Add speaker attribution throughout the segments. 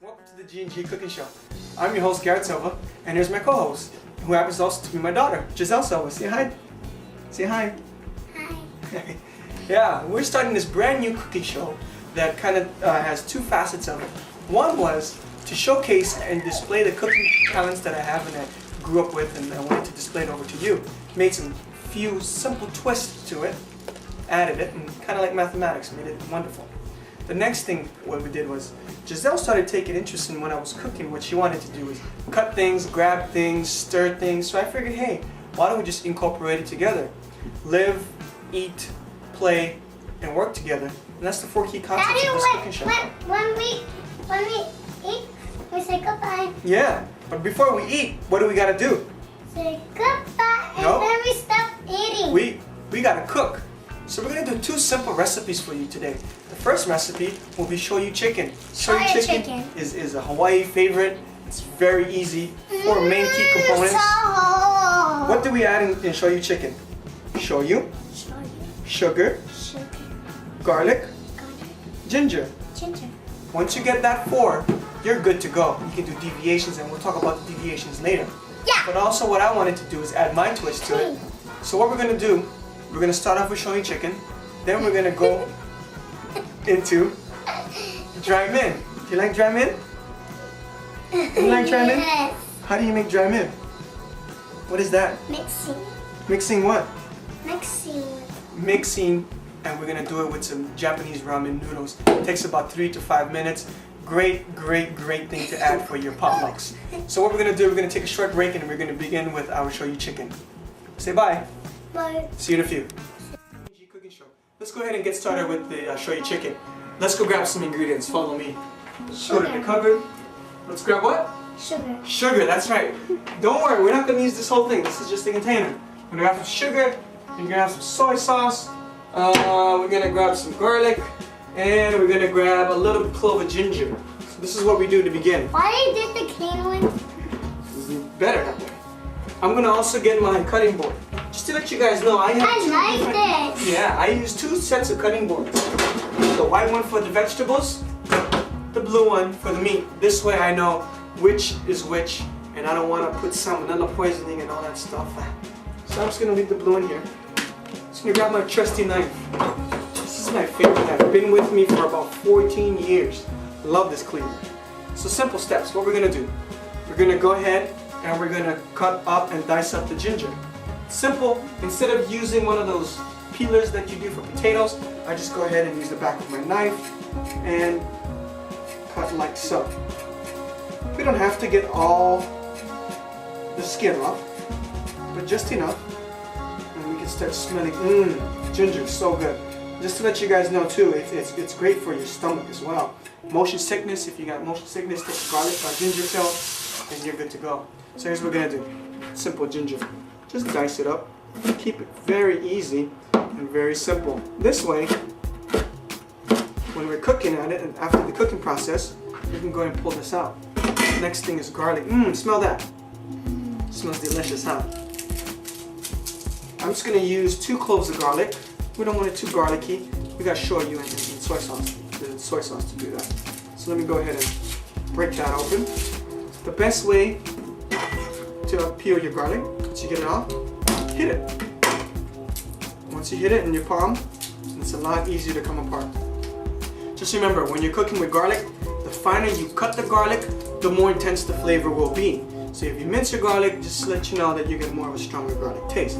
Speaker 1: Welcome to the G&G Cooking Show. I'm your host, Garrett Silva, and here's my co-host, who happens also to be my daughter, Giselle Silva. Say hi. Say hi.
Speaker 2: Hi.
Speaker 1: Yeah, we're starting this brand new cooking show that kind of has two facets of it. One was to showcase and display the cooking talents that I have and I grew up with, and I wanted to display it over to you. Made some few simple twists to it, added it, and kind of like mathematics, made it wonderful. The next thing what we did was Giselle started taking interest in when I was cooking. What she wanted to do was cut things, grab things, stir things. So I figured, hey, why don't we just incorporate it together? Live, eat, play, and work together. And that's the four key concepts of this cooking show.
Speaker 2: When we eat, we say goodbye.
Speaker 1: Yeah, but before we eat, what do we gotta do?
Speaker 2: Say goodbye, and then we stop eating.
Speaker 1: We gotta cook. So we're gonna do two simple recipes for you today. The first recipe will be shoyu chicken. Shoyu chicken is a Hawaii favorite. It's very easy. Four main key components. What do we add in shoyu chicken? Shoyu, sugar, garlic, ginger. Once you get that four, you're good to go. You can do deviations, and we'll talk about the deviations later.
Speaker 2: Yeah.
Speaker 1: But also what I wanted to do is add my twist to it. So what we're gonna do, we're gonna start off with shoyu chicken, then we're gonna go into dry min. Do you like dry min? You like dry min?
Speaker 2: Yes.
Speaker 1: How do you make dry min? What is that?
Speaker 2: Mixing.
Speaker 1: Mixing what?
Speaker 2: Mixing.
Speaker 1: And we're gonna do it with some Japanese ramen noodles. It takes about 3 to 5 minutes. Great thing to add for your potlucks. So what we're gonna do, we're gonna take a short break and we're gonna begin with our shoyu chicken. Say bye.
Speaker 2: Bye.
Speaker 1: See you in a few. Cooking show. Let's go ahead and get started with the shoyu chicken. Let's go grab some ingredients. Follow me. Go to the cupboard. Let's grab what?
Speaker 2: Sugar.
Speaker 1: Sugar, that's right. Don't worry, we're not going to use this whole thing. This is just the container. We're going to have some sugar. We're going to have some soy sauce. We're going to grab some garlic. And we're going to grab a little clove of ginger. So this is what we do to begin.
Speaker 2: Why did the clean one?
Speaker 1: This is better that way. I'm going to also get my cutting board. Just to let you guys know, I
Speaker 2: like this.
Speaker 1: Yeah, I use two sets of cutting boards. The white one for the vegetables, the blue one for the meat. This way I know which is which, and I don't want to put salmonella poisoning and all that stuff. So I'm just going to leave the blue in here. Just going to grab my trusty knife. This is my favorite knife. Been with me for about 14 years. Love this cleaver. So simple steps. What we're going to do, we're going to go ahead and we're going to cut up and dice up the ginger. Simple. Instead of using one of those peelers that you do for potatoes, I just go ahead and use the back of my knife and cut like so. We don't have to get all the skin off, but just enough, and we can start smelling. Ginger, so good. Just to let you guys know too, it's great for your stomach as well. Motion sickness, if you got motion sickness, take garlic or ginger pill, and you're good to go. So here's what we're gonna do. Simple ginger. Just dice it up. Keep it very easy and very simple. This way, when we're cooking at it and after the cooking process, we can go and pull this out. Next thing is garlic. Smell that. Smells delicious, huh? I'm just gonna use 2 cloves of garlic. We don't want it too garlicky. We got shoyu and soy sauce. The soy sauce to do that. So let me go ahead and break that open. The best way to peel your garlic, once you get it off, hit it. Once you hit it in your palm, it's a lot easier to come apart. Just remember, when you're cooking with garlic, the finer you cut the garlic, the more intense the flavor will be. So if you mince your garlic, just to let you know that you get more of a stronger garlic taste.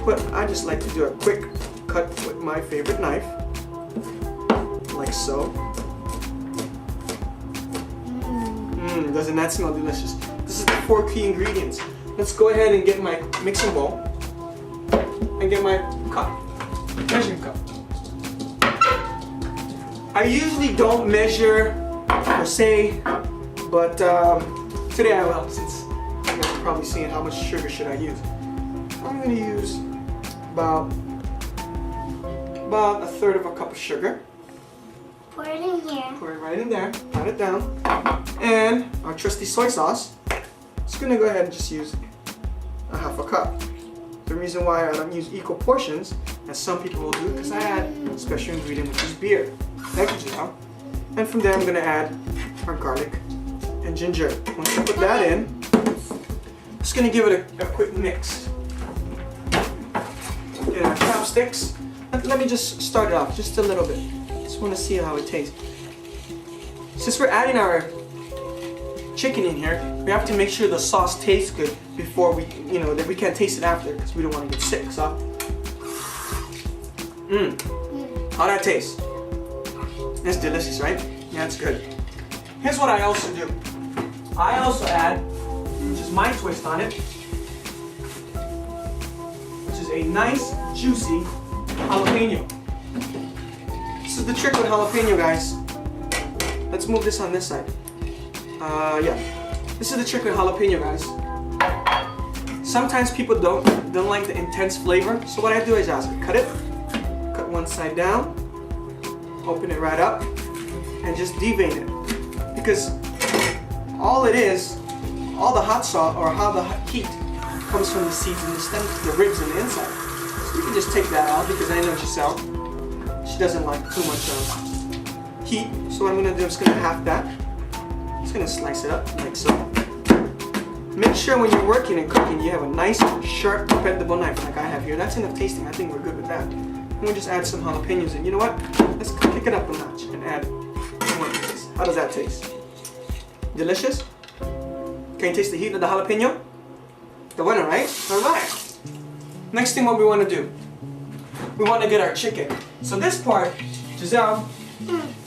Speaker 1: But I just like to do a quick cut with my favorite knife, like so. Doesn't that smell delicious? This is the 4 key ingredients. Let's go ahead and get my mixing bowl and get my cup, measuring cup. I usually don't measure per se, but today I will, since you guys are probably seeing how much sugar should I use. I'm going to use about 1/3 of a cup of sugar.
Speaker 2: Pour it in here.
Speaker 1: Pour it right in there, pat it down. And our trusty soy sauce, just going to go ahead and just use a 1/2 cup. The reason why I don't use equal portions, as some people will do, because I add a special ingredient, which is beer. Thank you, Giselle. And from there I'm going to add our garlic and ginger. Once you put that in, just gonna give it a quick mix. Get our chopsticks. Let me just start it off just a little bit. Just want to see how it tastes. Since we're adding our chicken in here, we have to make sure the sauce tastes good before we, that we can't taste it after because we don't want to get sick. So, how that taste? That's delicious, right? Yeah, it's good. Here's what I also do. I also add, which is my twist on it, which is a nice, juicy jalapeno. This is the trick with jalapeno, guys. Let's move this on this side. Yeah. This is the trick with jalapeno, guys. Sometimes people don't like the intense flavor, so what I do is I cut it, cut one side down, open it right up, and just devein it. Because all it is, all the hot sauce or how the heat comes from the seeds and the stems, the ribs and the inside. So you can just take that out because I know Giselle, she doesn't like too much heat. So what I'm gonna do, I'm just gonna half that. Just gonna slice it up like so. Make sure when you're working and cooking, you have a nice, sharp, dependable knife like I have here. That's enough tasting. I think we're good with that. And we'll just add some jalapenos in. You know what? Let's kick it up a notch and add more pieces. How does that taste? Delicious? Can you taste the heat of the jalapeno? The winner, right? Alright. Next thing what we want to do. We want to get our chicken. So this part, Giselle,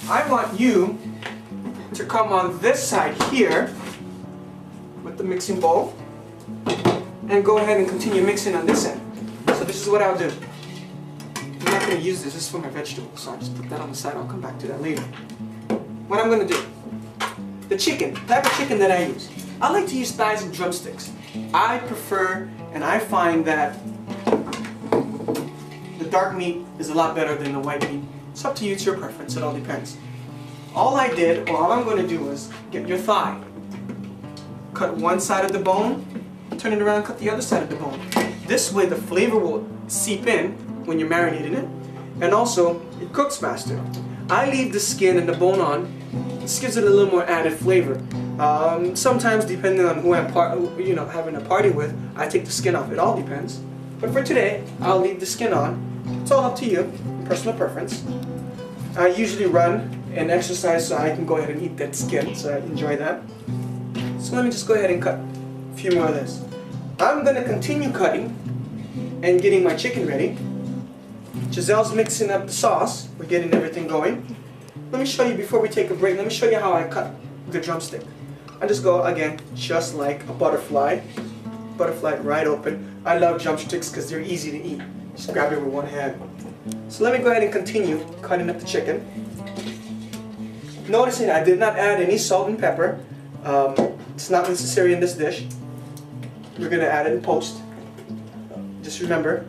Speaker 1: I want you to come on this side here with the mixing bowl and go ahead and continue mixing on this end. So this is what I'll do. I'm not going to use this. This is for my vegetables, so I'll just put that on the side. I'll come back to that later. What I'm going to do, the chicken, type of chicken that I use. I like to use thighs and drumsticks. I prefer and I find that the dark meat is a lot better than the white meat. It's up to you, it's your preference, it all depends. All I did, or all I'm going to do is get your thigh. Cut one side of the bone, turn it around, cut the other side of the bone. This way the flavor will seep in when you're marinating it, and also it cooks faster. I leave the skin and the bone on. This gives it a little more added flavor. Sometimes, depending on who I'm having a party with, I take the skin off. It all depends. But for today, I'll leave the skin on. It's all up to you, personal preference. I usually run and exercise so I can go ahead and eat that skin, so I enjoy that. So let me just go ahead and cut a few more of this. I'm going to continue cutting and getting my chicken ready. Giselle's mixing up the sauce. We're getting everything going. Let me show you before we take a break. Let me show you how I cut the drumstick. I just go again, just like a butterfly. Butterfly right open. I love drumsticks because they're easy to eat. Just grab it with one hand. So let me go ahead and continue cutting up the chicken. Noticing I did not add any salt and pepper. It's not necessary in this dish. We're going to add it in post. Just remember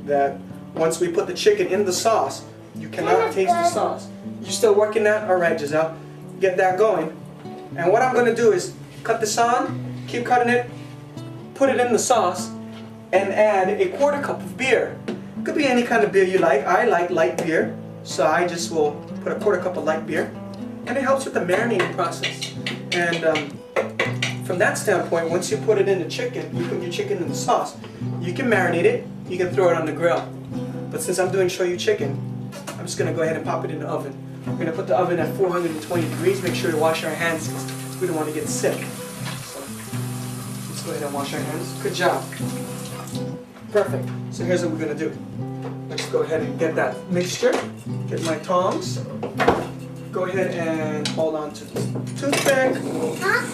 Speaker 1: that once we put the chicken in the sauce, you cannot taste the sauce. You still working that? Alright, Giselle. Get that going. And what I'm going to do is cut this on, keep cutting it, put it in the sauce, and add a 1/4 cup of beer. It could be any kind of beer you like. I like light beer, so I just will put a 1/4 cup of light beer. And it helps with the marinating process. And from that standpoint, once you put it in the chicken, you put your chicken in the sauce, you can marinate it, you can throw it on the grill. But since I'm doing shoyu chicken, I'm just going to go ahead and pop it in the oven. We're going to put the oven at 420 degrees. Make sure to wash our hands because we don't want to get sick. So let's go ahead and wash our hands. Good job. Perfect. So here's what we're going to do. Let's go ahead and get that mixture. Get my tongs. Go ahead and hold on to the toothpick.
Speaker 2: Huh?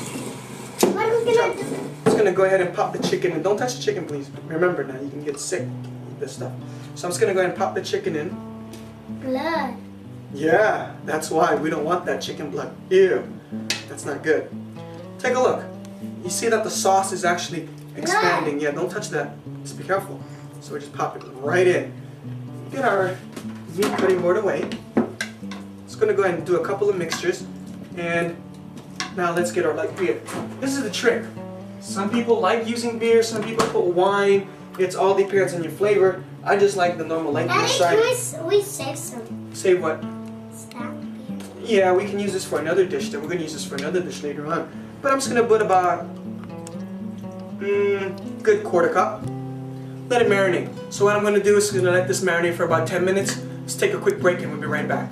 Speaker 2: What are we going to do?
Speaker 1: Just going to go ahead and pop the chicken in. Don't touch the chicken, please. Remember now, you can get sick with this stuff. So I'm just going to go ahead and pop the chicken in.
Speaker 2: Blood.
Speaker 1: Yeah, that's why we don't want that chicken blood. Ew, that's not good. Take a look. You see that the sauce is actually expanding. Yeah, don't touch that. Just be careful. So we just pop it right in. Get our meat cutting board away. Just going to go ahead and do a couple of mixtures. And now let's get our light beer. This is the trick. Some people like using beer, some people put wine. It all depends on your flavor. I just like the normal light beer side.
Speaker 2: Daddy, can we save some?
Speaker 1: Save what?
Speaker 2: Stack beer.
Speaker 1: Yeah, we can use this for another dish, then we're going to use this for another dish later on. But I'm just going to put about good quarter cup. Let it marinate. So what I'm going to do is going to let this marinate for about 10 minutes. Let's take a quick break and we'll be right back.